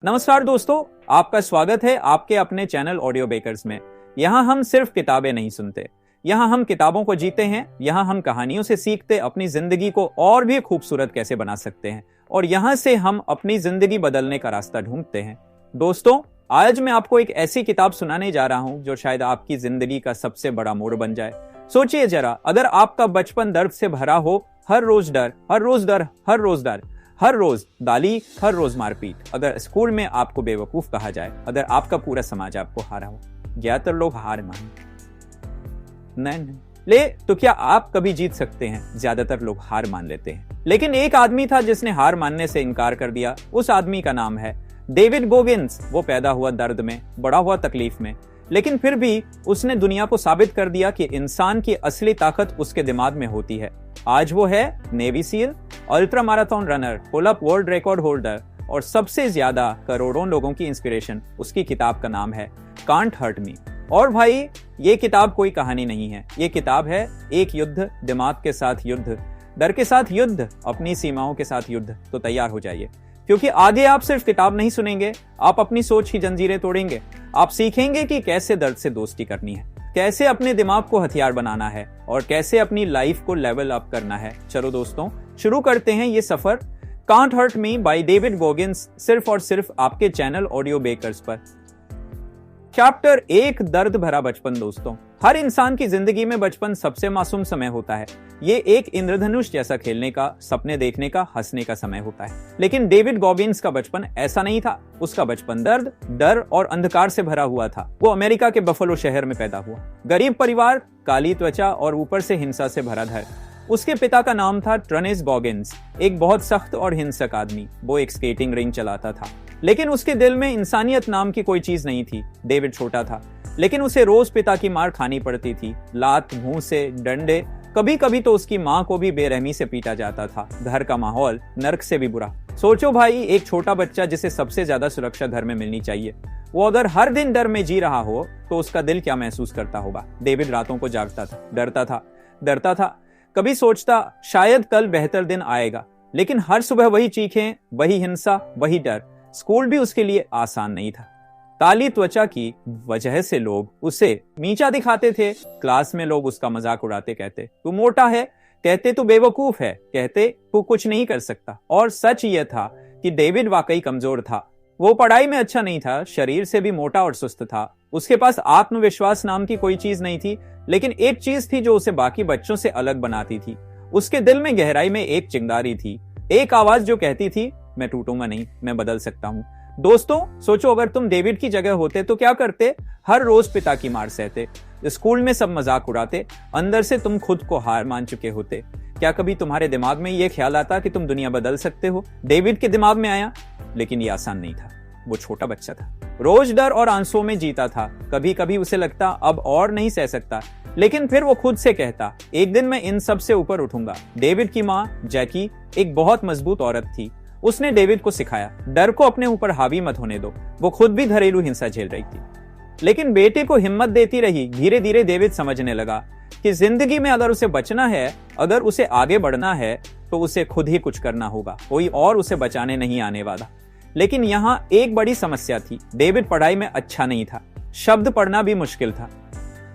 नमस्कार दोस्तों, आपका स्वागत है आपके अपने चैनल ऑडियो बेकर्स में। यहाँ हम सिर्फ किताबें नहीं सुनते, यहाँ हम किताबों को जीते हैं। यहाँ हम कहानियों से सीखते अपनी जिंदगी को और भी खूबसूरत कैसे बना सकते हैं, और यहाँ से हम अपनी जिंदगी बदलने का रास्ता ढूंढते हैं। दोस्तों, आज मैं आपको एक ऐसी किताब सुनाने जा रहा हूँ जो शायद आपकी जिंदगी का सबसे बड़ा मोड़ बन जाए। सोचिए जरा, अगर आपका बचपन दर्द से भरा हो, हर रोज डर, हर रोज डर, हर रोज डर, हर रोज गाली, हर रोज मारपीट, अगर स्कूल में आपको बेवकूफ कहा जाए, अगर आपका पूरा समाज आपको हारा हो, ज्यादातर लोग हार माने नहीं ले तो क्या आप कभी जीत सकते हैं? ज्यादातर लोग हार मान लेते हैं। लेकिन एक आदमी था जिसने हार मानने से इनकार कर दिया। उस आदमी का नाम है डेविड गोगिंस। वो पैदा हुआ दर्द में, बड़ा हुआ तकलीफ में, लेकिन फिर भी उसने दुनिया को साबित कर दिया कि इंसान की असली ताकत उसके दिमाग में होती है। आज वो है Navy SEAL, ultra marathon runner, pull up world record holder और सबसे ज्यादा करोड़ों लोगों की इंस्पिरेशन। उसकी किताब का नाम है कांट हर्ट मी। और भाई, ये किताब कोई कहानी नहीं है, ये किताब है एक युद्ध, दिमाग के साथ युद्ध, डर के साथ युद्ध, अपनी सीमाओं के साथ युद्ध। तो तैयार हो जाइए, क्योंकि आगे आप सिर्फ किताब नहीं सुनेंगे, आप अपनी सोच की जंजीरें तोड़ेंगे। आप सीखेंगे कि कैसे दर्द से दोस्ती करनी है, कैसे अपने दिमाग को हथियार बनाना है और कैसे अपनी लाइफ को लेवल अप करना है। चलो दोस्तों, शुरू करते हैं ये सफर। Can't hurt me by David Goggins, सिर्फ और सिर्फ आपके चैनल ऑडियो बेकर्स पर। चैप्टर 1, दर्द भरा बचपन। दोस्तों, हर इंसान की जिंदगी में बचपन सबसे मासूम समय होता है। ये एक इंद्रधनुष जैसा खेलने का, सपने देखने का, हंसने का समय होता है। लेकिन डेविड गोगिंस का बचपन ऐसा नहीं था। उसका बचपन दर्द, डर और अंधकार से भरा हुआ था। वो अमेरिका के बफलो शहर में पैदा हुआ। गरीब परिवार, काली त्वचा और ऊपर से हिंसा से भरा घर। उसके पिता का नाम था ट्रेनेस गोगिंस, एक बहुत सख्त और हिंसक आदमी। वो एक स्केटिंग रिंग चलाता था, लेकिन उसके दिल में इंसानियत नाम की कोई चीज नहीं थी। डेविड छोटा था, लेकिन उसे रोज पिता की मार खानी पड़ती थी, लात, मुंह से, डंडे, कभी कभी तो उसकी माँ को भी बेरहमी से पीटा जाता था। घर का माहौल नर्क से भी बुरा। सोचो भाई, एक छोटा बच्चा जिसे सबसे ज्यादा सुरक्षा घर में मिलनी चाहिए, वो अगर हर दिन डर में जी रहा हो तो उसका दिल क्या महसूस करता होगा। डेविड रातों को जागता था, डरता था। कभी सोचता शायद कल बेहतर दिन आएगा, लेकिन हर सुबह वही चीखें, वही हिंसा, वही डर। स्कूल भी उसके लिए आसान नहीं था। काली त्वचा की वजह से लोग उसे नीचा दिखाते थे। क्लास में लोग उसका मजाक उड़ाते, कहते तू मोटा है, कहते तू बेवकूफ है, कहते तू कुछ नहीं कर सकता। और सच यह था कि डेविड वाकई कमजोर था। वो पढ़ाई में अच्छा नहीं था, शरीर से भी मोटा और सुस्त था। उसके पास आत्मविश्वास नाम की कोई चीज नहीं थी, लेकिन एक चीज थी जो उसे बाकी बच्चों से अलग बनाती थी। उसके दिल में गहराई में एक चिंगारी थी, एक आवाज जो कहती थी, मैं टूटूंगा नहीं, मैं बदल सकता हूँ। दोस्तों, सोचो अगर तुम डेविड की जगह होते तो क्या करते? हर रोज पिता की मार सहते, स्कूल में सब मजाक उड़ाते, अंदर से तुम खुद को हार मान चुके होते। क्या कभी तुम्हारे दिमाग में यह ख्याल आता कि तुम दुनिया बदल सकते हो? डेविड के दिमाग में आया, लेकिन यह आसान नहीं था। वो छोटा बच्चा था, रोज डर और आंसुओं में जीता था। कभी कभी उसे लगता अब और नहीं सह सकता, लेकिन फिर वो खुद से कहता, एक दिन मैं इन सब से ऊपर उठूंगा। डेविड की माँ जैकी एक बहुत मजबूत औरत थी। उसने डेविड को सिखाया, डर को अपने ऊपर हावी मत होने दो। वो खुद भी घरेलू हिंसा झेल रही थी, लेकिन बेटे को हिम्मत देती रही। धीरे धीरे डेविड समझने लगा कि जिंदगी में अगर उसे बचना है, अगर उसे आगे बढ़ना है, तो उसे खुद ही कुछ करना होगा। कोई और उसे बचाने नहीं आने वाला। लेकिन यहाँ एक बड़ी समस्या थी, डेविड पढ़ाई में अच्छा नहीं था, शब्द पढ़ना भी मुश्किल था।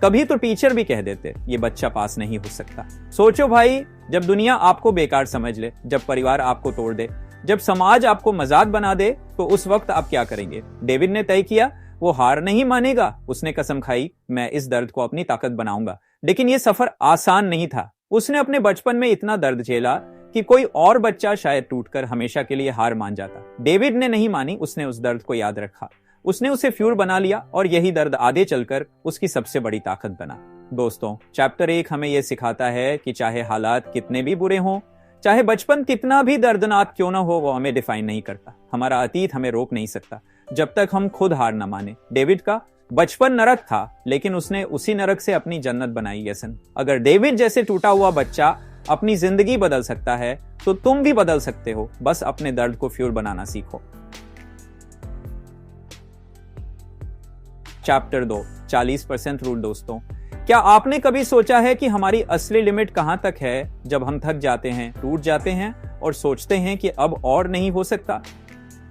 कभी तो टीचर भी कह देते, ये बच्चा पास नहीं हो सकता। सोचो भाई, जब दुनिया आपको बेकार समझ ले, जब परिवार आपको तोड़ दे, जब समाज आपको मजाक बना दे, तो उस वक्त आप क्या करेंगे? डेविड ने तय किया, वो हार नहीं मानेगा। उसने कसम खाई, मैं इस दर्द को अपनी ताकत बनाऊंगा। लेकिन ये सफर आसान नहीं था। उसने अपने बचपन में इतना दर्द झेला कि कोई और बच्चा शायद टूटकर हमेशा के लिए हार मान जाता। डेविड ने नहीं मानी, उसने उस दर्द को याद रखा, उसने उसे फ्यूल बना लिया, और यही दर्द आगे चलकर उसकी सबसे बड़ी ताकत बना। दोस्तों, चैप्टर 1 हमें यह सिखाता है कि चाहे हालात कितने भी बुरे हों, चाहे बचपन कितना भी दर्दनाक क्यों ना हो, वो हमें डिफाइन नहीं करता। हमारा अतीत हमें रोक नहीं सकता जब तक हम खुद हार न माने। डेविड का बचपन नरक था, लेकिन उसने उसी नरक से अपनी जन्नत बनाई। यसन, अगर डेविड जैसे टूटा हुआ बच्चा अपनी जिंदगी बदल सकता है, तो तुम भी बदल सकते हो। बस अपने दर्द को फ्यूल बनाना सीखो। Chapter 2, 40% rule. दोस्तों, क्या आपने कभी सोचा है कि हमारी असली लिमिट कहां तक है? जब हम थक जाते हैं, टूट जाते हैं और सोचते हैं कि अब और नहीं हो सकता।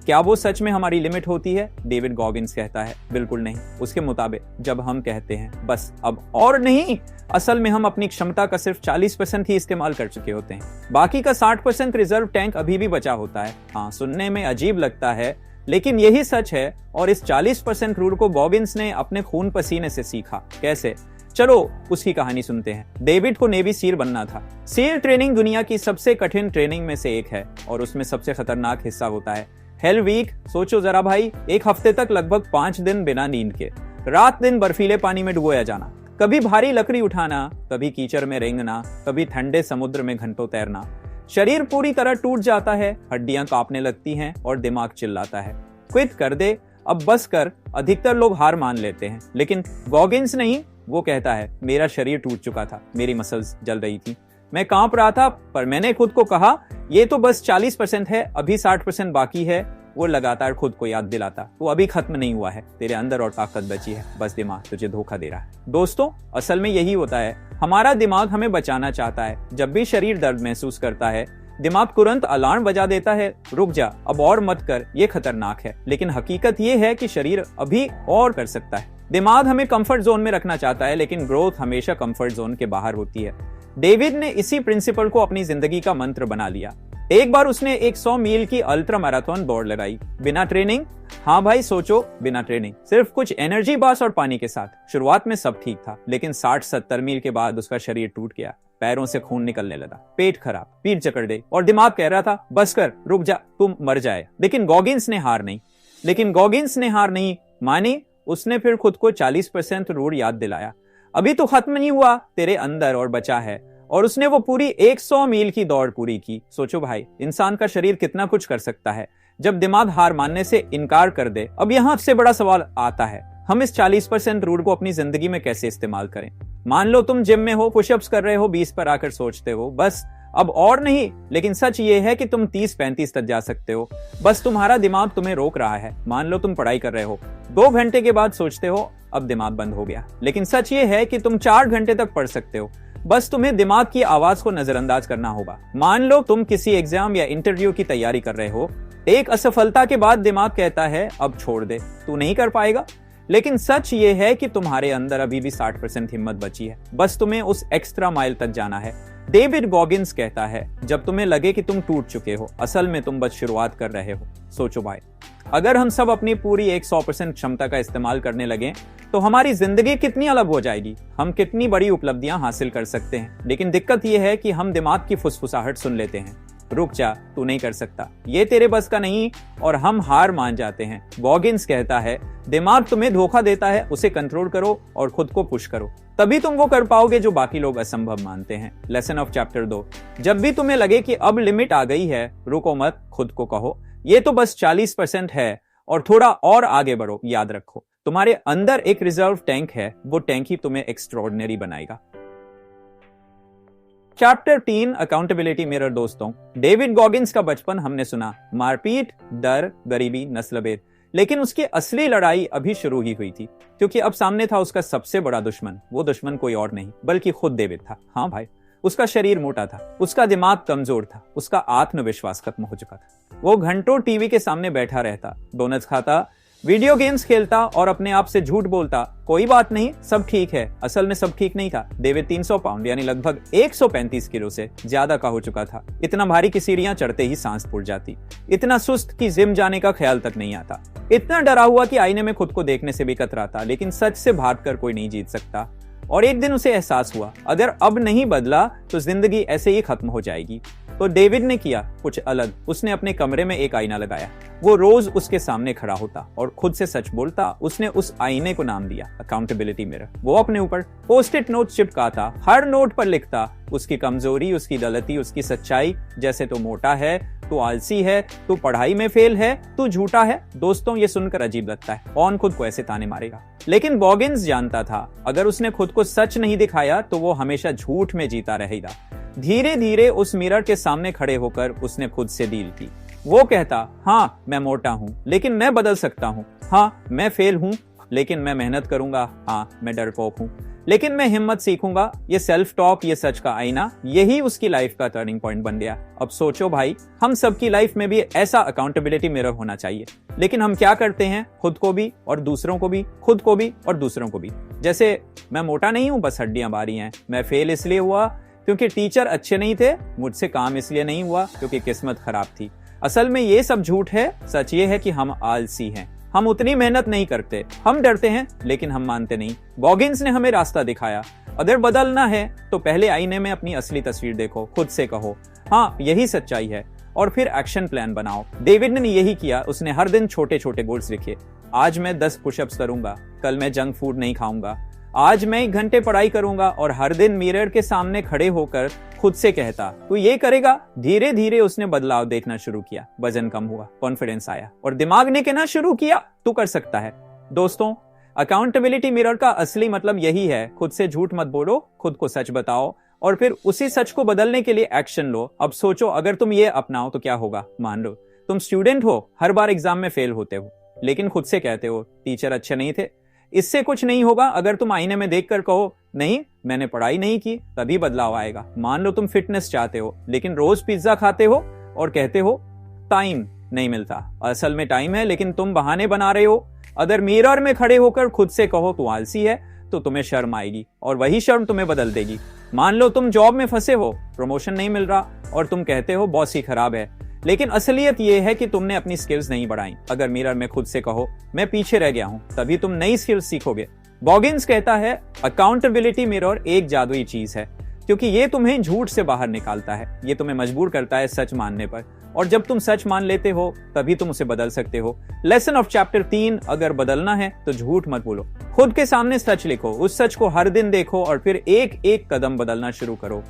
क्या वो सच में हमारी लिमिट होती है? डेविड गॉगिन्स कहता है बिल्कुल नहीं। उसके मुताबिक जब हम कहते हैं बस अब और नहीं, असल में हम अपनी क्षमता का सिर्फ 40% ही इस्तेमाल कर चुके होते हैं। बाकी का 60% रिजर्व टैंक अभी भी बचा होता है। हाँ, सुनने में अजीब लगता है लेकिन यही सच है। और इस 40% रूल को गॉगिन्स ने अपने खून पसीने से सीखा। कैसे? चलो उसकी कहानी सुनते हैं। डेविड को नेवी सील बनना था। सील ट्रेनिंग दुनिया की सबसे कठिन ट्रेनिंग में से एक है और उसमें सबसे खतरनाक हिस्सा होता है हेल वीक। सोचो जरा भाई, एक हफ्ते तक लगभग 5 दिन बिना नींद के, रात दिन बर्फीले पानी में डुबोया जाना, कभी भारी लकड़ी उठाना, कभी कीचड़ में रेंगना, कभी ठंडे समुद्र में घंटों तैरना। शरीर पूरी तरह टूट जाता है, हड्डियां कांपने लगती हैं और दिमाग चिल्लाता है क्विट कर दे, अब बस कर। अधिकतर लोग हार मान लेते हैं लेकिन गॉगिन्स नहीं। वो कहता है मेरा शरीर टूट चुका था, मेरी मसल्स जल रही थी, मैं कांप रहा था, पर मैंने खुद को कहा ये तो बस 40% है, अभी 60% बाकी है। वो लगातार खुद को याद दिलाता वो अभी खत्म नहीं हुआ है, तेरे अंदर और ताकत बची है, बस दिमाग तुझे धोखा दे रहा है। दोस्तों, असल में यही होता है, हमारा दिमाग हमें बचाना चाहता है। जब भी शरीर दर्द महसूस करता है दिमाग तुरंत अलार्म बजा देता है, रुक जा, अब और मत कर, ये खतरनाक है। लेकिन हकीकत ये है कि शरीर अभी और कर सकता है। दिमाग हमें कंफर्ट जोन में रखना चाहता है लेकिन ग्रोथ हमेशा कंफर्ट जोन के बाहर होती है। डेविड ने इसी प्रिंसिपल को अपनी जिंदगी का मंत्र बना लिया। एक बार उसने एक 100 मील की अल्ट्रा मैराथन दौड़ लगाई बिना ट्रेनिंग। हाँ भाई सोचो, बिना ट्रेनिंग, सिर्फ कुछ एनर्जी बार्स और पानी के साथ। शुरुआत में सब ठीक था लेकिन 60-70 मील के बाद उसका शरीर टूट गया, पैरों से खून निकलने लगा, पेट खराब, पीठ जकड़ गई और दिमाग कह रहा था बस कर, रुक जा, तुम मर जाए। लेकिन गॉगिन्स ने हार नहीं मानी। उसने फिर खुद को 40% रूल याद दिलाया। अभी तो खत्म नहीं हुआ, तेरे अंदर और बचा है। और उसने वो पूरी 100 मील की दौड़ पूरी की। सोचो भाई, इंसान का शरीर कितना कुछ कर सकता है जब दिमाग हार मानने से इनकार कर दे। अब यहाँ से बड़ा सवाल आता है, हम इस 40% रूल को अपनी जिंदगी में कैसे इस्तेमाल करें? मान लो तुम जिम में हो, पुशअप्स कर रहे हो, 20 पर आकर सोचते हो बस अब और नहीं। लेकिन सच ये है कि तुम 30-35 तक जा सकते हो, बस तुम्हारा दिमाग तुम्हें रोक रहा है। मान लो तुम पढ़ाई कर रहे हो, 2 घंटे के बाद सोचते हो अब दिमाग बंद हो गया। लेकिन सच ये है कि तुम 4 घंटे तक पढ़ सकते हो, बस तुम्हें दिमाग की आवाज को नजरअंदाज करना होगा। मान लो तुम किसी एग्जाम या इंटरव्यू की तैयारी कर रहे हो, एक असफलता के बाद दिमाग कहता है अब छोड़ दे, तू नहीं कर पाएगा। लेकिन सच ये है कि तुम्हारे अंदर अभी भी 60% हिम्मत बची है, बस तुम्हें उस एक्स्ट्रा माइल तक जाना है। डेविड गॉगिन्स कहता है जब तुम्हें लगे कि तुम टूट चुके हो, असल में तुम बस शुरुआत कर रहे हो। सोचो भाई, अगर हम सब अपनी पूरी 100% क्षमता का इस्तेमाल करने लगे तो हमारी जिंदगी कितनी अलग हो जाएगी, हम कितनी बड़ी उपलब्धियां हासिल कर सकते हैं। लेकिन दिक्कत यह है कि हम दिमाग की फुसफुसाहट सुन लेते हैं, रुक जा, तू नहीं कर सकता, ये तेरे बस का नहीं, और हम हार मान जाते हैं। गॉगिन्स कहता है दिमाग तुम्हें धोखा देता है, उसे कंट्रोल करो और खुद को पुश करो, तभी तुम वो कर पाओगे जो बाकी लोग असंभव मानते हैं। लेसन ऑफ चैप्टर 2, जब भी तुम्हें लगे कि अब लिमिट आ गई है, रुको मत, खुद को कहो ये तो बस 40% है और थोड़ा और आगे बढ़ो। याद रखो, तुम्हारे अंदर एक रिजर्व टैंक है, वो टैंक ही तुम्हें एक्स्ट्रॉर्डिनरी बनाएगा। Chapter 3, accountability mirror. दोस्तों, डेविड गॉगिन्स का बचपन हमने सुना, मारपीट, डर, गरीबी, नस्लभेद। लेकिन उसकी असली लड़ाई अभी शुरू ही हुई थी, क्योंकि अब सामने था उसका सबसे बड़ा दुश्मन। वो दुश्मन कोई और नहीं बल्कि खुद डेविड था। हाँ भाई, उसका शरीर मोटा था, उसका दिमाग कमजोर था, उसका आत्मविश्वास खत्म हो चुका था। वो घंटों टीवी के सामने बैठा रहता, डोनट्स खाता, वीडियो गेम्स खेलता और अपने आप से झूठ बोलता, कोई बात नहीं, सब ठीक है। असल में सब ठीक नहीं था। डेविड 300 पाउंड यानी लगभग 135 किलो से ज्यादा का हो चुका था। इतना भारी कि सीढ़ियां चढ़ते ही सांस फूट जाती, इतना सुस्त कि जिम जाने का ख्याल तक नहीं आता, इतना डरा हुआ कि आईने में खुद को देखने से भी कतराता। लेकिन सच से भागकर कोई नहीं जीत सकता। और एक दिन उसे एहसास हुआ, अगर अब नहीं बदला तो जिंदगी ऐसे ही खत्म हो जाएगी। तो डेविड ने किया कुछ अलग। उसने अपने कमरे में एक आईना लगाया, वो रोज उसके सामने खड़ा होता और खुद से सच बोलता। उसने उस आईने को नाम दिया अकाउंटेबिलिटी मिरर। वो अपने ऊपर पोस्ट-इट नोट चिपकाता, हर नोट पर लिखता उसकी कमजोरी, उसकी गलती, उसकी सच्चाई, जैसे तू मोटा है, तू आलसी है, तू पढ़ाई में फेल है, तू झूठा है। दोस्तों, ये सुनकर अजीब लगता है, कौन खुद को ऐसे ताने मारेगा? लेकिन गॉगिन्स जानता था, अगर उसने खुद को सच नहीं दिखाया तो वो हमेशा झूठ में जीता रहेगा। धीरे धीरे उस मिरर के सामने खड़े होकर उसने खुद से डील की। वो कहता, हाँ मैं मोटा हूं लेकिन मैं बदल सकता हूं, हाँ मैं फेल हूं लेकिन मैं मेहनत करूंगा, हाँ मैं डरपोक हूं लेकिन मैं हिम्मत सीखूंगा। ये सेल्फ टॉक, ये सच का आईना, यही उसकी लाइफ का टर्निंग पॉइंट बन गया। अब सोचो भाई, हम सबकी लाइफ में भी ऐसा अकाउंटेबिलिटी मिरर होना चाहिए, लेकिन हम क्या करते हैं, खुद को भी और दूसरों को भी, खुद को भी और दूसरों को भी। जैसे मैं मोटा नहीं हूं, बस हड्डियां बारी हैं। मैं फेल इसलिए हुआ क्योंकि टीचर अच्छे नहीं थे, मुझसे काम इसलिए नहीं हुआ क्योंकि किस्मत खराब थी। असल में ये सब झूठ है। सच ये है कि हम आलसी हैं। हम उतनी मेहनत नहीं करते, हम डरते हैं लेकिन हम मानते नहीं। गॉगिन्स ने हमें रास्ता दिखाया। अगर बदलना है तो पहले आईने में अपनी असली तस्वीर देखो, खुद से कहो हाँ यही सच्चाई है, और फिर एक्शन प्लान बनाओ। डेविड ने यही किया। उसने हर दिन छोटे छोटे गोल्स लिखे। आज मैं 10 पुशअप्स करूंगा, कल मैं जंक फूड नहीं खाऊंगा, आज मैं 1 घंटे पढ़ाई करूंगा, और हर दिन मिरर के सामने खड़े होकर खुद से कहता तू ये करेगा। धीरे धीरे उसने बदलाव देखना शुरू किया। वजन कम हुआ, कॉन्फिडेंस आया, और दिमाग ने कहना शुरू किया तू कर सकता है। दोस्तों, अकाउंटेबिलिटी मिरर का असली मतलब यही है। खुद से झूठ मत बोलो, खुद को सच बताओ, और फिर उसी सच को बदलने के लिए एक्शन लो। अब सोचो, अगर तुम ये अपनाओ तो क्या होगा। मान लो तुम स्टूडेंट हो, हर बार एग्जाम में फेल होते हो, लेकिन खुद से कहते हो टीचर अच्छे नहीं थे। इससे कुछ नहीं होगा। अगर तुम आईने में देखकर कहो नहीं मैंने पढ़ाई नहीं की, तभी बदलाव आएगा। मान लो तुम फिटनेस चाहते हो, लेकिन रोज पिज्जा खाते हो और कहते हो टाइम नहीं मिलता। असल में टाइम है, लेकिन तुम बहाने बना रहे हो। अगर मिरर में खड़े होकर खुद से कहो तू आलसी है, तो तुम्हें शर्म आएगी, और वही शर्म तुम्हें बदल देगी। मान लो तुम जॉब में फंसे हो, प्रमोशन नहीं मिल रहा, और तुम कहते हो बॉस ही खराब है, लेकिन असलियत यह है कि तुमने अपनी स्किल्स नहीं बढ़ाई। अगर मिरर में खुद से कहो मैं पीछे रह गया हूं, तभी तुम नई स्किल्स सीखोगे। गॉगिन्स कहता है अकाउंटेबिलिटी मिरर एक जादुई चीज है, क्योंकि ये तुम्हें झूठ से बाहर निकालता है। ये तुम्हें मजबूर करता है सच मानने पर, और जब तुम सच मान लेते हो तभी तुम उसे बदल सकते हो। लेसन ऑफ चैप्टर 3, अगर बदलना है तो झूठ मत बोलो, खुद के सामने सच लिखो, उस सच को हर दिन देखो, और फिर एक एक कदम बदलना शुरू करो।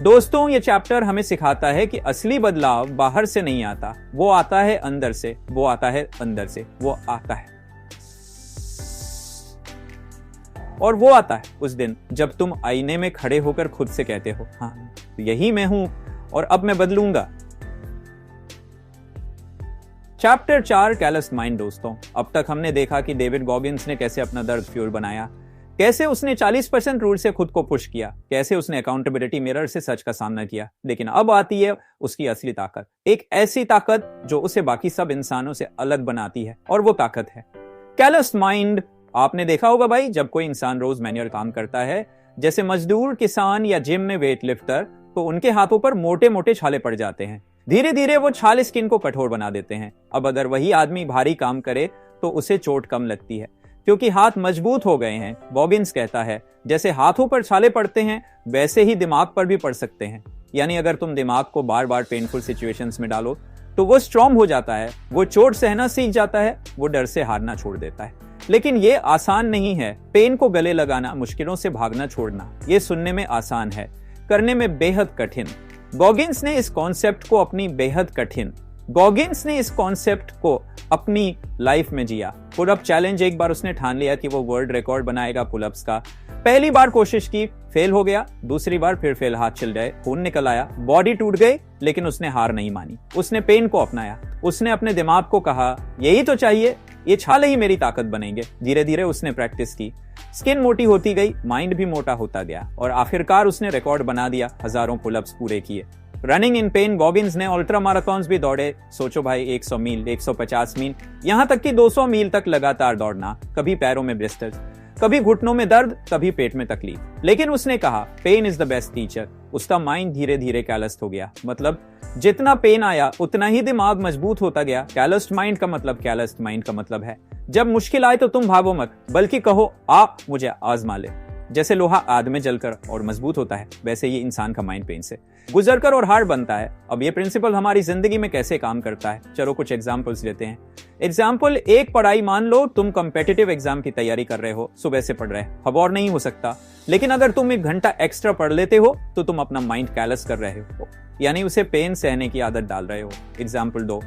दोस्तों, ये चैप्टर हमें सिखाता है कि असली बदलाव बाहर से नहीं आता, वो आता है अंदर से, वो आता है अंदर से, वो आता है। और वो आता है उस दिन जब तुम आईने में खड़े होकर खुद से कहते हो हाँ यही मैं हूं, और अब मैं बदलूंगा। Chapter 4, calloused mind. दोस्तों, अब तक हमने देखा कि डेविड गॉगिन्स ने कैसे अपना दर्द फ्यूल बनाया, कैसे उसने 40% रूल से खुद को पुश किया, कैसे उसने अकाउंटेबिलिटी मिरर से सच का सामना किया। लेकिन अब आती है उसकी असली ताकत, एक ऐसी ताकत जो उसे बाकी सब इंसानों से अलग बनाती है, और वो ताकत है कैलस्ड माइंड। आपने देखा होगा भाई, जब कोई इंसान रोज मैनुअल काम करता है, जैसे मजदूर, किसान या जिम में वेट लिफ्टर, तो उनके हाथों पर मोटे मोटे छाले पड़ जाते हैं। धीरे धीरे वो छाले स्किन को कठोर बना देते हैं। अब अगर वही आदमी भारी काम करे तो उसे चोट कम लगती है, क्योंकि हाथ मजबूत हो गए हैं। गॉगिन्स कहता है जैसे हाथों पर छाले पड़ते हैं, वैसे ही दिमाग पर भी पड़ सकते हैं। यानी अगर तुम दिमाग को बार बार पेनफुल सिचुएशंस में डालो तो वो स्ट्रॉन्ग हो जाता है, वो चोट सहना सीख जाता है, वो डर से हारना छोड़ देता है। लेकिन ये आसान नहीं है। पेन को गले लगाना, मुश्किलों से भागना छोड़ना, ये सुनने में आसान है, करने में बेहद कठिन। गॉगिन्स ने इस कॉन्सेप्ट को अपनी लाइफ में जिया। पुलअप चैलेंज, एक बार उसने ठान लिया कि वो वर्ल्ड रिकॉर्ड बनाएगा पुलअप्स का। पहली बार कोशिश की, फेल हो गया, दूसरी बार फिर फेल, हाथ छिल गए, खून निकल आया, बॉडी टूट गई, लेकिन उसने हार नहीं मानी। उसने पेन को अपनाया। उसने अपने दिमाग को कहा यही तो चाहिए, ये छाले ही मेरी ताकत बनेंगे। धीरे धीरे उसने प्रैक्टिस की, स्किन मोटी होती गई, माइंड भी मोटा होता गया, और आखिरकार उसने रिकॉर्ड बना दिया, हजारों पुलअप्स पूरे किए। रनिंग इन पेन, गॉगिन्स ने अल्ट्रा मैराथन्स भी दौड़े। सोचो भाई, 100 मील, 150 मील, यहां तक कि 200 मील तक लगातार दौड़ना। कभी पैरों में ब्लिस्टर्स, कभी घुटनों में दर्द, कभी पेट में तकलीफ, लेकिन उसने कहा pain is the best teacher. उसका माइंड धीरे धीरे कैलस्ड हो गया। मतलब जितना पेन आया उतना ही दिमाग मजबूत होता गया। कैलस्ड माइंड का मतलब है जब मुश्किल आए तो तुम भागो मत, बल्कि कहो मुझे आजमा ले। जैसे लोहा आग में जलकर और मजबूत होता है, वैसे ही इंसान का माइंड पेन से गुजरकर और हार्ड बनता है। अब ये प्रिंसिपल हमारी जिंदगी में कैसे काम करता है, चलो कुछ एग्जांपल्स लेते हैं। एग्जांपल एक, पढ़ाई। मान लो तुम कॉम्पिटिटिव एग्जाम की तैयारी कर रहे हो, सुबह से पढ़ रहे हो, अब और नहीं हो सकता, लेकिन अगर तुम 1 घंटा एक्स्ट्रा पढ़ लेते हो तो तुम अपना माइंड कैलस कर रहे हो, यानी उसे पेन सहने की आदत डाल रहे हो। एग्जांपल 2,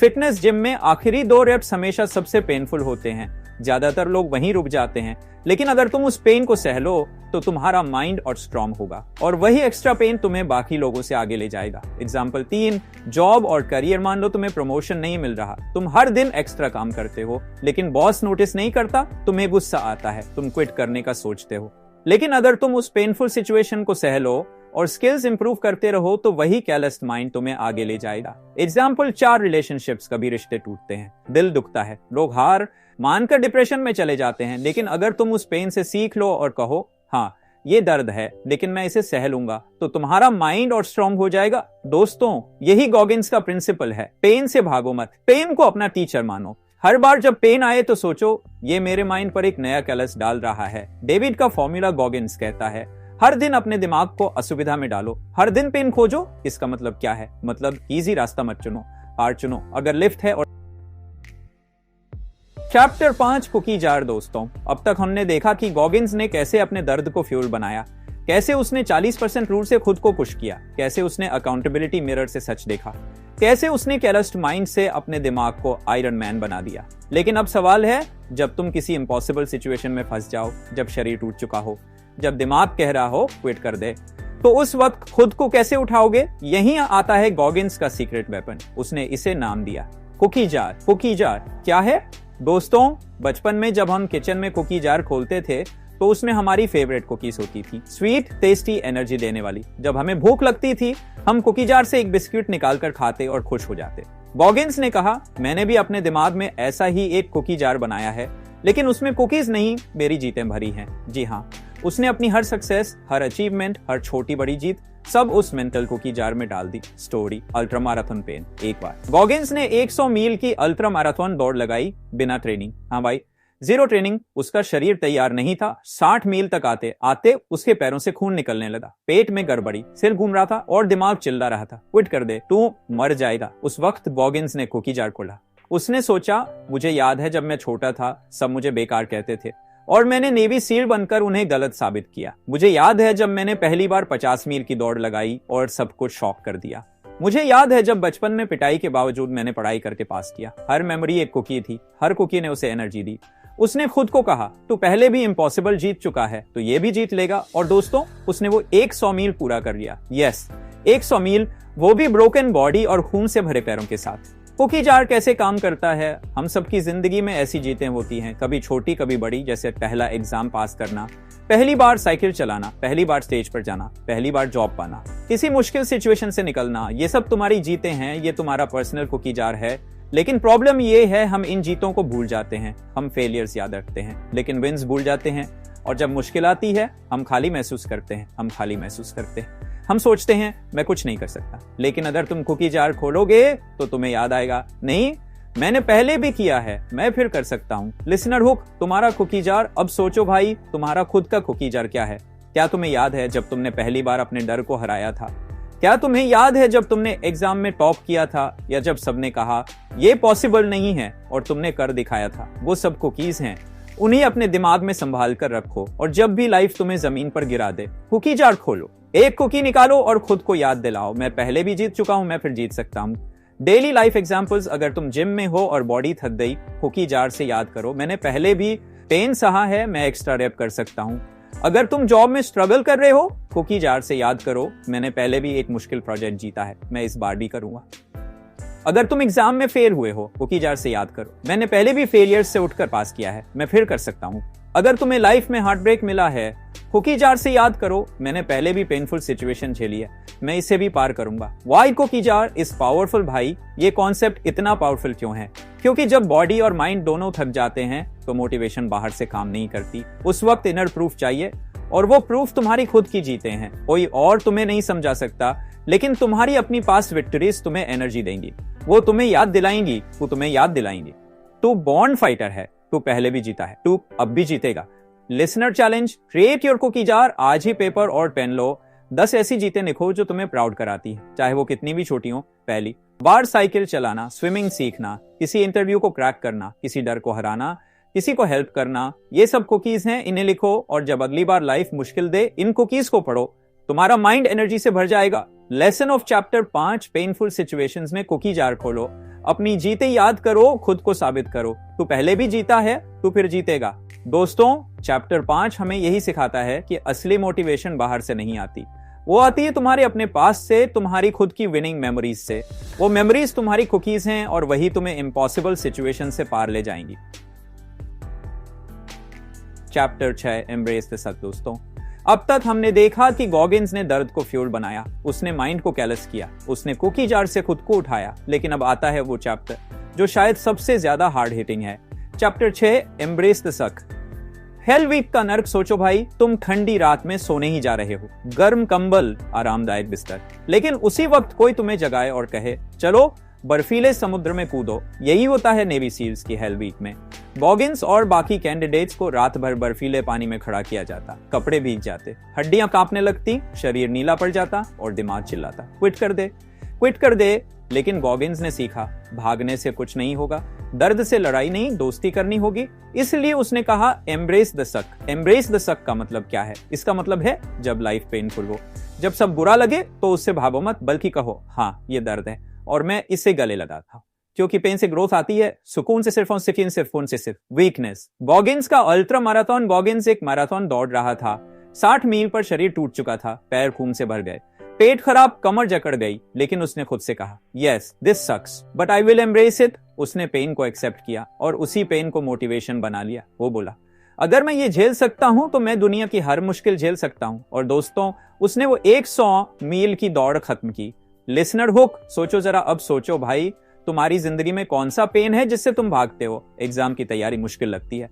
फिटनेस जिम में आखिरी 2 रेप्स हमेशा सबसे पेनफुल होते हैं, ज्यादातर लोग वहीं रुक जाते हैं, लेकिन अगर तुम उस पेन को सह लो तो तुम्हारा माइंड और स्ट्रांग होगा, और वही एक्स्ट्रा पेन तुम्हें बाकी लोगों से आगे ले जाएगा। एग्जांपल 3, जॉब और करियर। मान लो तुम्हें प्रमोशन नहीं मिल रहा, तुम हर दिन एक्स्ट्रा काम करते हो, लेकिन बॉस नोटिस नहीं करता, तुम्हें गुस्सा आता है, तुम क्विट करने का सोचते हो, लेकिन अगर तुम उस पेनफुल सिचुएशन को सह लो और स्किल्स इंप्रूव करते रहो तो वही कैलस्ड माइंड तुम्हें आगे ले जाएगा। एग्जाम्पल, 4 रिलेशनशिप्स, कभी रिश्ते टूटते हैं, दिल दुखता है, लोग हार मानकर डिप्रेशन में चले जाते हैं। लेकिन अगर तुम उस पेन से सीख लो और कहो हाँ ये दर्द है लेकिन मैं इसे सह लूंगा, तो तुम्हारा माइंड और स्ट्रांग हो जाएगा। दोस्तों, यही गॉगिन्स का प्रिंसिपल है, पेन से भागो मत, पेन को अपना टीचर मानो। हर बार जब पेन आए तो सोचो ये मेरे माइंड पर एक नया कैलस डाल रहा है। डेविड का फॉर्मूला गॉगिन्स कहता है, हर दिन अपने दिमाग को असुविधा में डालो, हर दिन पेन खोजो। इसका मतलब क्या है? मतलब इजी रास्ता मत चुनो, हार चुनो अगर लिफ्ट है। और चैप्टर 5, कुकी जार। दोस्तों, अब तक हमने देखा कि गॉगिन्स ने कैसे अपने दर्द को फ्यूल बनाया, कैसे उसने 40% रूल से खुद को पुश किया, कैसे उसने अकाउंटेबिलिटी मिरर से सच देखा, कैसे उसने कैलस्ड माइंड से अपने दिमाग को आयरन मैन बना दिया। लेकिन अब सवाल है, जब तुम किसी इम्पॉसिबल सिचुएशन में फंस जाओ, जब शरीर टूट चुका हो, जब दिमाग कह रहा हो क्विट कर दे, तो उस वक्त खुद को कैसे उठाओगे? यहीं आता है गॉगिन्स का सीक्रेट वेपन। उसने इसे नाम दिया कुकी जार। कुकी जार क्या है? दोस्तों, बचपन में जब हम किचन में कुकी जार खोलते थे तो उसमें हमारी फेवरेट कुकीज होती थी, स्वीट, टेस्टी, एनर्जी देने वाली। जब हमें भूख लगती थी हम कुकी जार से एक बिस्किट निकालकर खाते और खुश हो जाते। गॉगिन्स ने कहा, मैंने भी अपने दिमाग में ऐसा ही एक कुकी जार बनाया है, लेकिन उसमें कुकीज नहीं, मेरी जीतें भरी हैं। जी हाँ, उसने अपनी हर सक्सेस, हर अचीवमेंट, हर छोटी बड़ी जीत सब उस मेंटल कुकी जार में डाल दी। Story, ultra marathon pain. एक बार गॉगिन्स ने 100 मील की अल्ट्रा मैराथन दौड़ लगाई बिना ट्रेनिंग। हाँ भाई, 0 ट्रेनिंग। उसका शरीर तैयार नहीं था। 60 मील तक आते आते उसके पैरों से खून निकलने लगा, पेट में गड़बड़ी, सिर घूम रहा था और दिमाग चिल्ला रहा था, क्विट कर दे, तू मर जाएगा। उस वक्त गॉगिन्स ने कुकी जार खोला। उसने सोचा, मुझे याद है जब मैं छोटा था सब मुझे बेकार कहते थे और मैंने नेवी सील बनकर उन्हें गलत साबित किया। मुझे याद है जब मैंने पहली बार 50 मील की दौड़ लगाई और सब कुछ शॉक कर दिया। मुझे याद है जब बचपन में पिटाई के बावजूद मैंने पढ़ाई करके पास किया। हर मेमोरी एक कुकी थी, हर कुकी ने उसे एनर्जी दी। उसने खुद को कहा, तू पहले भी इम्पॉसिबल जीत चुका है तो ये भी जीत लेगा। और दोस्तों, उसने वो 100 मील पूरा कर लिया। यस, 100 मील, वो भी ब्रोकन बॉडी और खून से भरे पैरों के साथ। कुकी जार कैसे काम करता है? हम सबकी जिंदगी में ऐसी जीतें होती हैं, कभी छोटी कभी बड़ी, जैसे पहला एग्जाम पास करना, पहली बार साइकिल चलाना, पहली बार स्टेज पर जाना, पहली बार जॉब पाना, किसी मुश्किल सिचुएशन से निकलना। ये सब तुम्हारी जीतें हैं, ये तुम्हारा पर्सनल कुकी जार है। लेकिन प्रॉब्लम ये है, हम इन जीतों को भूल जाते हैं। हम फेलियर्स याद रखते हैं लेकिन विन्स भूल जाते हैं। और जब मुश्किल आती है हम खाली महसूस करते हैं। हम सोचते हैं मैं कुछ नहीं कर सकता। लेकिन अगर तुम कुकी जार खोलोगे तो तुम्हें याद आएगा, नहीं, मैंने पहले भी किया है, मैं फिर कर सकता हूँ। लिसनर हुक, तुम्हारा कुकी जार। अब सोचो भाई, तुम्हारा खुद का कुकी जार क्या है? क्या तुम्हें याद है जब तुमने पहली बार अपने डर को हराया था? क्या तुम्हें याद है जब तुमने एग्जाम में टॉप किया था, या जब सबने कहा ये पॉसिबल नहीं है और तुमने कर दिखाया था? वो सब कुकीज हैं, उन्हें अपने दिमाग में संभाल कर रखो और जब भी लाइफ तुम्हें जमीन पर गिरा दे, कुकी जार खोलो, एक कुकी निकालो और खुद को याद दिलाओ, मैं पहले भी जीत चुका हूं, मैं फिर जीत सकता हूं। डेली लाइफ एग्जांपल्स, अगर तुम जिम में हो और बॉडी थक गई, कुकी जार से याद करो, मैंने पहले भी पेन सहा है, मैं एक्स्ट्रा रैप कर सकता हूं। अगर तुम जॉब में स्ट्रगल कर रहे हो, कुकी जार से याद करो, मैंने पहले भी एक मुश्किल प्रोजेक्ट जीता है, मैं इस बार भी करूंगा। अगर तुम एग्जाम में फेल हुए हो, कुकी जार से याद करो, मैंने पहले भी फेलियर्स से उठकर पास किया है, मैं फिर कर सकता हूं। अगर तुम्हें लाइफ में हार्ट ब्रेक मिला है, कुकी जार से याद करो, मैंने पहले भी पेनफुल सिचुएशन झेली है, मैं इसे भी पार करूंगा। Why cookie jar is powerful भाई। ये कॉन्सेप्ट इतना पावरफुल क्यों है? क्योंकि जब बॉडी और माइंड दोनों थक जाते हैं तो मोटिवेशन बाहर से काम नहीं करती। उस वक्त इनर प्रूफ चाहिए और वो प्रूफ तुम्हारी खुद की जीते हैं। कोई और तुम्हें नहीं समझा सकता, लेकिन तुम्हारी अपनी पास्ट विक्टरीज तुम्हें एनर्जी देंगी, वो तुम्हें याद दिलाएंगी। तू बॉर्न फाइटर है, तू पहले भी जीता है, तू अब भी जीतेगा। Listener challenge, create your cookie jar. आज ही पेपर और पेन लो, 10 ऐसी जीतें लिखो जो तुम्हें प्राउड कराती है, चाहे वो कितनी भी छोटी हो। पहली बार साइकिल चलाना, स्विमिंग सीखना, किसी इंटरव्यू को क्रैक करना, किसी डर को हराना, किसी को हेल्प करना, ये सब कुकीज हैं, इन्हें लिखो और जब अगली बार लाइफ मुश्किल दे, इन कुकीज को पढ़ो, तुम्हारा माइंड एनर्जी से भर जाएगा। Lesson of chapter 5, painful situations में कुकी जार खोलो, अपनी जीतें याद करो, खुद को साबित करो, तू पहले भी जीता है, तू फिर जीतेगा। दोस्तों, चैप्टर 5 हमें यही सिखाता है कि असली मोटिवेशन बाहर से नहीं आती, वो आती है तुम्हारे अपने पास से, तुम्हारी खुद की विनिंग मेमोरीज से। वो मेमोरीज तुम्हारी कुकीज हैं और वही तुम्हें इम्पॉसिबल सिचुएशन से पार ले जाएंगी। चैप्टर 6, एम्ब्रेस द सक। दोस्तों, अब तक हमने देखा कि गॉगिन्स ने दर्द को फ्यूल बनाया, उसने माइंड को कैलस किया, उसने कुकी जार से खुद को उठाया। लेकिन अब आता है वो चैप्टर जो शायद सबसे ज्यादा हार्ड हिटिंग है। चैप्टर 6, एम्ब्रेस द सक। हेल वीक का नर्क सोचो भाई, तुम ठंडी रात में सोने ही जा रहे हो, गर्म कंबल, आरामदायक बिस्तर, लेकिन उसी वक्त कोई तुम्हें जगाए और कहे चलो बर्फीले समुद्र में कूदो। यही होता है नेवी सील्स की हेल वीक में। गॉगिन्स और बाकी कैंडिडेट्स को रात भर बर्फीले पानी में खड़ा किया जाता, कपड़े भीग जाते, हड्डियां कांपने लगती, शरीर नीला पड़ जाता और दिमाग चिल्लाता क्विट कर दे। लेकिन गॉगिन्स ने सीखा भागने से कुछ नहीं होगा, दर्द से लड़ाई नहीं दोस्ती करनी होगी। इसलिए उसने कहा embrace the suck. Embrace the सक का मतलब क्या है? इसका मतलब है जब लाइफ पेनफुल हो, जब सब बुरा लगे तो उससे भागो मत, बल्कि कहो हाँ ये दर्द है और मैं इससे गले लगा था, क्योंकि पेन से ग्रोथ आती है, सुकून से सिर्फ वीकनेस। गॉगिन्स का अल्ट्रा मैराथन। गॉगिन्स एक मैराथन दौड़ रहा था, 60 मील पर शरीर टूट चुका था, पैर खून से भर गए, पेट खराब, कमर जकड़ गई, लेकिन उसने खुद से कहा yes this sucks but I will embrace it. उसने पेन को एक्सेप्ट किया और उसी पेन को मोटिवेशन बना लिया। वो बोला अगर मैं ये झेल सकता हूं तो मैं दुनिया की हर मुश्किल झेल सकता हूं। और दोस्तों उसने वो 100 मील की दौड़ खत्म की। लिसनर हुक, सोचो जरा, अब सोचो भाई, तुम्हारी जिंदगी में कौन सा पेन है जिससे तुम भागते हो? एग्जाम की तैयारी मुश्किल लगती है,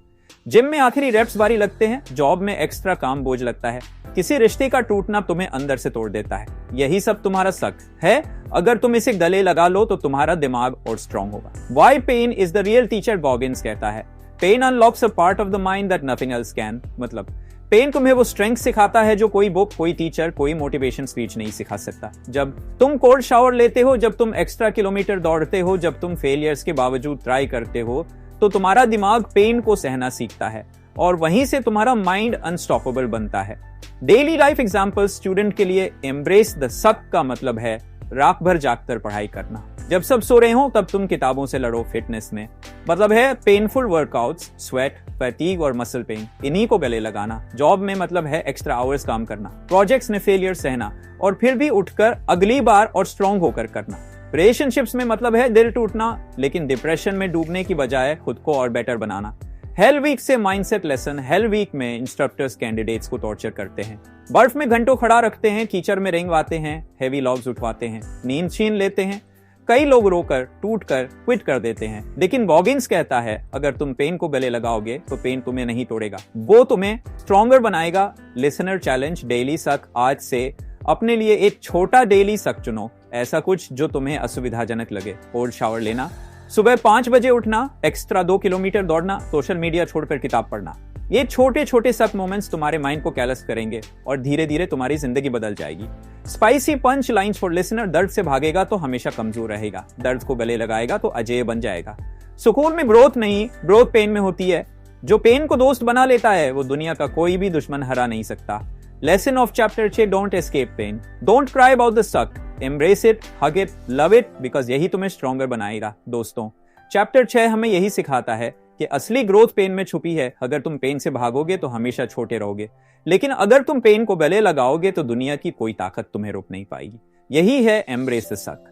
जिम में आखिरी रेप्स भारी लगते हैं, जॉब में एक्स्ट्रा काम बोझ लगता है, किसी रिश्ते का टूटना तुम्हें अंदर से तोड़ देता है। यही सब तुम्हारा सक है। अगर तुम इसे गले लगा लो तो तुम्हारा दिमाग और स्ट्रांग होगा। Why pain is the real teacher, Goggins कहता है। Pain unlocks a part of the mind that nothing else can. मतलब पेन तुम्हें वो स्ट्रेंथ सिखाता है जो कोई बुक, कोई टीचर, कोई मोटिवेशन स्पीच नहीं सिखा सकता। जब तुम कोल्ड शावर लेते हो, जब तुम एक्स्ट्रा किलोमीटर दौड़ते हो, जब तुम फेलियर्स के बावजूद ट्राई करते हो, तो तुम्हारा दिमाग पेन को सहना सीखता है और वहीं से तुम्हारा माइंड अनस्टॉपेबल बनता है। डेली लाइफ एग्जांपल स्टूडेंट के लिए एम्ब्रेस द सक का मतलब है रात भर जागकर पढ़ाई करना। जब सब सो रहे हो तब तुम किताबों से लड़ो। फिटनेस में मतलब है पेनफुल वर्कआउट्स, स्वेट, फैटीग और मसल पेन, इन्हीं को गले लगाना। जॉब में मतलब है एक्स्ट्रा आवर्स काम करना, प्रोजेक्ट्स में फेलियर सहना और फिर भी उठकर अगली बार और स्ट्रांग होकर करना। रिलेशनशिप्स में मतलब है दिल टूटना, लेकिन डिप्रेशन में डूबने की बजाय खुद को और बेटर बनाना। हेल वीक से माइंडसेट लेसन। हेल वीक में इंस्ट्रक्टर्स कैंडिडेट्स को टॉर्चर करते हैं, बर्फ में घंटों खड़ा रखते हैं, कीचड़ में रेंगवाते हैं, हेवी लॉग्स उठवाते हैं, नींद छीन लेते हैं। कई लोग रोकर, टूटकर क्विट कर देते हैं। लेकिन गॉगिन्स कहता है अगर तुम पेन को गले लगाओगे तो पेन तुम्हें नहीं तोड़ेगा, वो तुम्हें स्ट्रॉन्गर बनाएगा। लिसनर चैलेंज, डेली सक। आज से अपने लिए एक छोटा डेली सक चुनो, ऐसा कुछ जो तुम्हें असुविधाजनक लगे। कोल्ड शावर लेना, सुबह 5 बजे उठना, एक्स्ट्रा 2 किलोमीटर दौड़ना, सोशल मीडिया छोड़कर किताब पढ़ना। ये छोटे छोटे सक मोमेंट्स तुम्हारे माइंड को कैलस करेंगे और धीरे धीरे तुम्हारी जिंदगी बदल जाएगी। Spicy punch lines for listener. दर्द से भागेगा तो हमेशा कमजोर रहेगा, दर्द को गले लगाएगा तो अजेय बन जाएगा। सुकून में ग्रोथ नहीं, ग्रोथ पेन में होती है। जो पेन को दोस्त बना लेता है वो दुनिया का कोई भी दुश्मन हरा नहीं सकता। Lesson of chapter 6, don't escape pain, don't cry about the suck, embrace it, hug it, love it, because यही तुम्हें स्ट्रॉन्गर बनाएगा। दोस्तों चैप्टर 6 हमें यही सिखाता है कि असली ग्रोथ पेन में छुपी है। अगर तुम पेन से भागोगे तो हमेशा छोटे रहोगे, लेकिन अगर तुम पेन को गले लगाओगे तो दुनिया की कोई ताकत तुम्हें रोक नहीं पाएगी। यही है एम्ब्रेस द सक।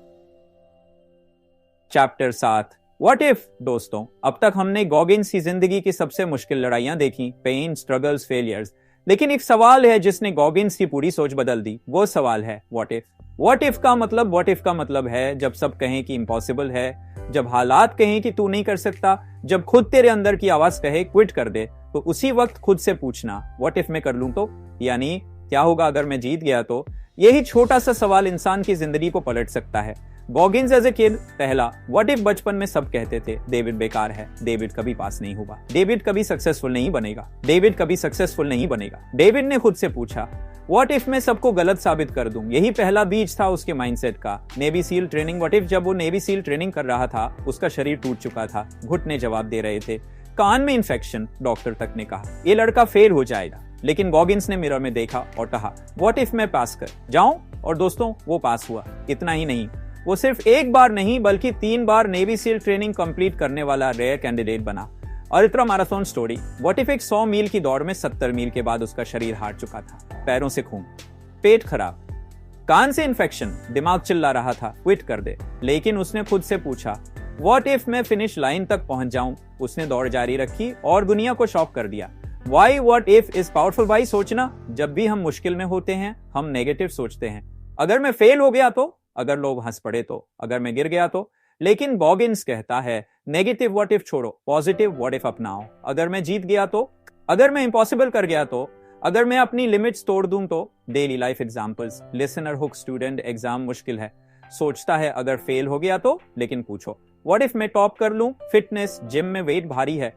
Chapter 7, what if. दोस्तों अब तक हमने गॉगिन्स की जिंदगी की सबसे मुश्किल लड़ाइयां देखी, पेन, स्ट्रगल्स, फेलियर्स, लेकिन एक सवाल है जिसने गॉगिन्स की पूरी सोच बदल दी। वो सवाल है व्हाट इफ। व्हाट इफ का मतलब है जब सब कहें कि इम्पॉसिबल है, जब हालात कहें कि तू नहीं कर सकता, जब खुद तेरे अंदर की आवाज कहे क्विट कर दे, तो उसी वक्त खुद से पूछना व्हाट इफ मैं कर लूं तो, यानी क्या होगा अगर मैं जीत गया तो। यही छोटा सा सवाल इंसान की जिंदगी को पलट सकता है। गॉगिन्स एज ए किड, पहला व्हाट इफ। बचपन में सब कहते थे डेविड बेकार है, डेविड कभी पास नहीं होगा, डेविड कभी सक्सेसफुल नहीं बनेगा, डेविड कभी सक्सेसफुल नहीं बनेगा। डेविड ने खुद से पूछा व्हाट इफ मैं सबको गलत साबित कर दूं। यही पहला बीज था उसके माइंडसेट का। Navy seal training. What if जब वो नेवी सील ट्रेनिंग कर रहा था उसका शरीर टूट चुका था, घुटने जवाब दे रहे थे, कान में इन्फेक्शन, डॉक्टर तक ने कहा ये लड़का फेल हो जाएगा। लेकिन गॉगिन्स ने मिरर में देखा और कहा व्हाट इफ मैं पास कर जाऊं। और दोस्तों वो पास हुआ। इतना ही नहीं, वो सिर्फ एक बार नहीं बल्कि 3 बार नेवी सील ट्रेनिंग कंप्लीट करने वाला रेयर कैंडिडेट बना। Ultra marathon story. What if एक 100 मील की दौड़ में 70 मील के बाद उसका शरीर हार चुका था, पैरों से खून, पेट खराब, कान से इन्फेक्शन, दिमाग चिल्ला रहा था क्विट कर दे। लेकिन उसने खुद से पूछा व्हाट इफ मैं फिनिश लाइन तक पहुंच जाऊं। उसने दौड़ जारी रखी और दुनिया को शॉक कर दिया। Why what if is powerful. भाई सोचना, जब भी हम मुश्किल में होते हैं हम नेगेटिव सोचते हैं। अगर मैं फेल हो गया तो, अगर लोग हंस पड़े तो, अगर मैं गिर गया तो। लेकिन गॉगिन्स कहता है नेगेटिव व्हाट इफ छोड़ो, पॉजिटिव व्हाट इफ अपनाओ। अगर मैं जीत गया तो, अगर मैं इंपॉसिबल कर गया तो, अगर मैं अपनी लिमिट्स तोड़ दूं तो। Daily life examples. Listener hook student, exam मुश्किल है, सोचता है अगर फेल हो गया तो, लेकिन पूछो व्हाट इफ मैं टॉप कर लूं। फिटनेस, जिम में वेट भारी है,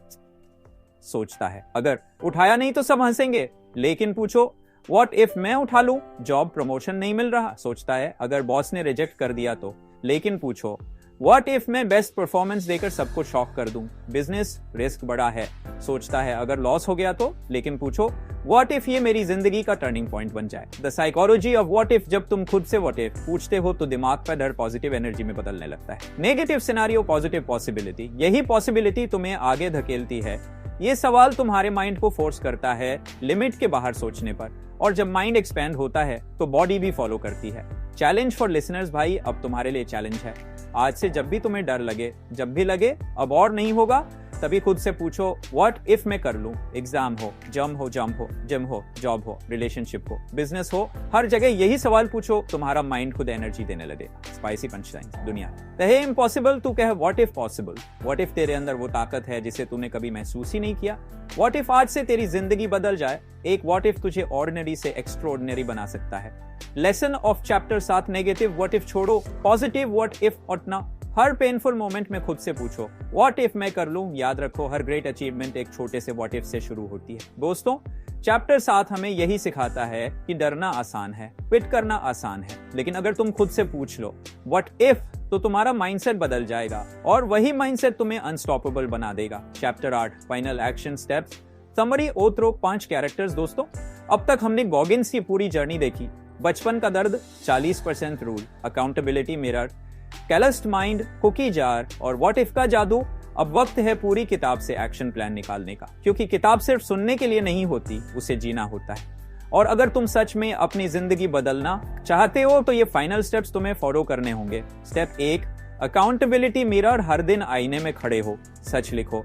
सोचता है अगर उठाया नहीं तो सब हंसेंगे, लेकिन पूछो व्हाट इफ मैं उठा लूं। जॉब प्रमोशन नहीं मिल रहा, सोचता है अगर बॉस ने रिजेक्ट कर दिया तो, लेकिन पूछो व्हाट इफ मैं बेस्ट परफॉर्मेंस देकर सबको शॉक कर दूं। बिजनेस रिस्क बड़ा है, सोचता है अगर लॉस हो गया तो, लेकिन पूछो व्हाट इफ ये मेरी जिंदगी का टर्निंग पॉइंट बन जाए। The psychology of what if. जब तुम खुद से व्हाट इफ पूछते हो तो दिमाग का डर पॉजिटिव एनर्जी में बदलने लगता है। Negative scenario, positive possibility. यही पॉसिबिलिटी तुम्हें आगे धकेलती है। ये सवाल तुम्हारे माइंड को फोर्स करता है लिमिट के बाहर सोचने पर, और जब माइंड एक्सपैंड होता है तो बॉडी भी फॉलो करती है। Challenge for listeners. भाई अब तुम्हारे लिए चैलेंज है। आज से जब भी तुम्हें डर लगे, जब भी लगे अब और नहीं होगा, तभी खुद से पूछो व्हाट इफ मैं कर लूं। एग्जाम हो, जंप हो, जिम हो, जॉब हो, रिलेशनशिप हो, बिजनेस हो, हर जगह यही सवाल पूछो, तुम्हारा माइंड खुद एनर्जी देने लगेगा। Spicy punchline. दुनिया कहे इम्पॉसिबल, तू कहे what if possible. What if तेरे अंदर वो ताकत है जिसे तूने कभी महसूस ही नहीं किया। व्हाट इफ आज से तेरी जिंदगी बदल जाए। एक व्हाट इफ तुझे ऑर्डिनरी से एक्स्ट्राऑर्डिनरी बना सकता है। Lesson of chapter 7, negative what if छोड़ो, पॉजिटिव व्हाट इफ अपना। हर पेनफुल मोमेंट में खुद से पूछो व्हाट इफ मैं कर लूं। याद रखो हर ग्रेट अचीवमेंट एक छोटे से व्हाट इफ से शुरू होती है। दोस्तों, चैप्टर 7 हमें यही सिखाता है कि डरना आसान है, क्विट करना आसान है, लेकिन अगर तुम खुद से पूछ लो व्हाट इफ तो तुम्हारा माइंडसेट बदल जाएगा, और वही माइंडसेट तुम्हें अनस्टॉपेबल बना देगा। Chapter 8, final action steps. Summary, outro, 5 characters. दोस्तों, अब तक हमने गॉगिन्स की पूरी जर्नी देखी। बचपन का दर्द, 40% rule, accountability mirror, calloused mind, cookie jar और व्हाट इफ का जादू। अब वक्त है पूरी किताब से एक्शन प्लान निकालने का, क्योंकि किताब सिर्फ सुनने के लिए नहीं होती, उसे जीना होता है। और अगर तुम सच में अपनी जिंदगी बदलना चाहते हो तो ये फाइनल स्टेप्स तुम्हें फॉलो करने होंगे। Step 1, accountability mirror. हर दिन आईने में खड़े हो, सच लिखो,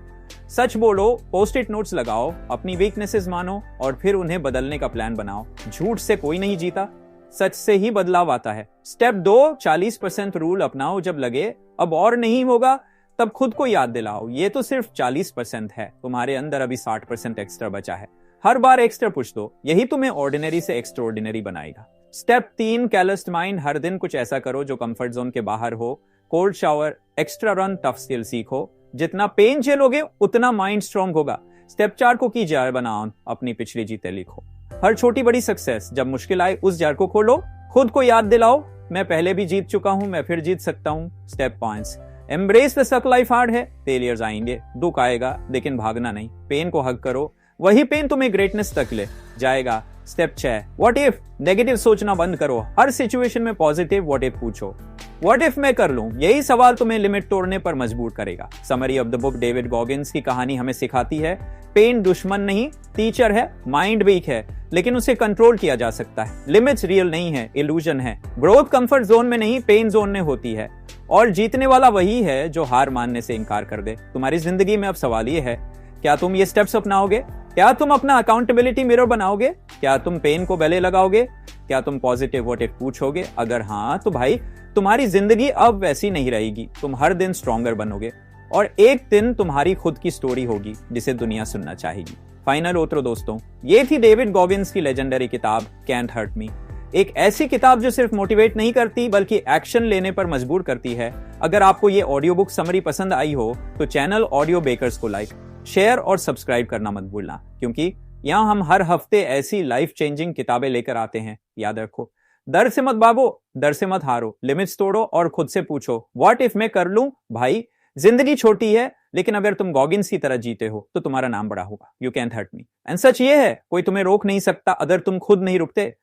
सच बोलो, पोस्ट इट नोट्स लगाओ, अपनी वीकनेसेस मानो और फिर उन्हें बदलने का प्लान बनाओ। झूठ से कोई नहीं जीता, सच से ही बदलाव आता है। स्टेप 2, 40% रूल अपनाओ। जब लगे अब और नहीं होगा तब खुद को याद दिलाओ ये तो सिर्फ 40% है, तुम्हारे अंदर अभी 60% एक्स्ट्रा बचा है। हर बार एक्स्ट्रा पूछ दो, यही तुम्हें ऑर्डिनरी से एक्स्ट्राऑर्डिनरी बनाएगा। Step 3, कैलस्ड mind. हर दिन कुछ ऐसा करो जो कंफर्ट जोन के बाहर हो। Cold shower, extra run, tough skill सीखो। जितना पेन झेलोगे उतना माइंड स्ट्रांग होगा। स्टेप 4 को की जार बनाओ, अपनी पिछली जीतें लिखो। हर छोटी बड़ी सक्सेस, जब मुश्किल आए उस जार को खोलो, खुद को याद दिलाओ मैं पहले भी जीत चुका हूं, मैं फिर जीत सकता हूं। स्टेप 5, एम्ब्रेस द सक। लाइफ हार्ड है, फेलियर्स आएंगे, दुख आएगा, लेकिन भागना नहीं, पेन को हग करो, वही पेन तुम्हें ग्रेटनेस तक ले जाएगा। Step 6, what if. नेगेटिव सोचना बंद करो, हर सिचुएशन में पॉजिटिव व्हाट इफ पूछो। व्हाट इफ मैं कर लूं, यही सवाल तुम्हें लिमिट तोड़ने पर मजबूर करेगा। Summary of the book. David Goggins की कहानी हमें सिखाती है पेन दुश्मन नहीं, टीचर है। माइंड वीक है लेकिन उसे कंट्रोल किया जा सकता है। लिमिट्स रियल नहीं है, इल्यूजन है। ग्रोथ कंफर्ट जोन में नहीं, पेन जोन में होती है, और जीतने वाला वही है जो हार मानने से इनकार कर दे। तुम्हारी जिंदगी में अब सवाल ये है, क्या तुम ये स्टेप्स अपनाओगे? क्या तुम अपना अकाउंटेबिलिटी मिरर बनाओगे? क्या तुम पेन को गले लगाओगे? क्या तुम पॉजिटिव व्हाट इफ पूछोगे? अगर हाँ तो भाई तुम्हारी जिंदगी अब वैसी नहीं रहेगी, तुम हर दिन स्ट्रॉन्गर बनोगे, और एक दिन तुम्हारी खुद की स्टोरी होगी जिसे दुनिया सुनना चाहेगी। फाइनल ओथ्रो। दोस्तों, ये थी डेविड गॉगिन्स की लेजेंडरी किताब कैंट हर्ट मी। एक ऐसी किताब जो सिर्फ मोटिवेट नहीं करती बल्कि एक्शन लेने पर मजबूर करती है। अगर आपको ये ऑडियो बुक समरी पसंद आई हो तो चैनल ऑडियो बेकर्स को लाइक, शेयर और सब्सक्राइब करना मत भूलना, क्योंकि यहाँ हम हर हफ्ते ऐसी लाइफ चेंजिंग किताबें लेकर आते हैं। याद रखो, डर से मत भागो, डर से मत हारो, लिमिट्स तोड़ो और खुद से पूछो व्हाट इफ मैं कर लूं। भाई जिंदगी छोटी है, लेकिन अगर तुम गॉगिन्स की तरह जीते हो तो तुम्हारा नाम बड़ा होगा। You can hurt me. And सच ये है, कोई तुम्हें रोक नहीं सकता अगर तुम खुद नहीं रुकते।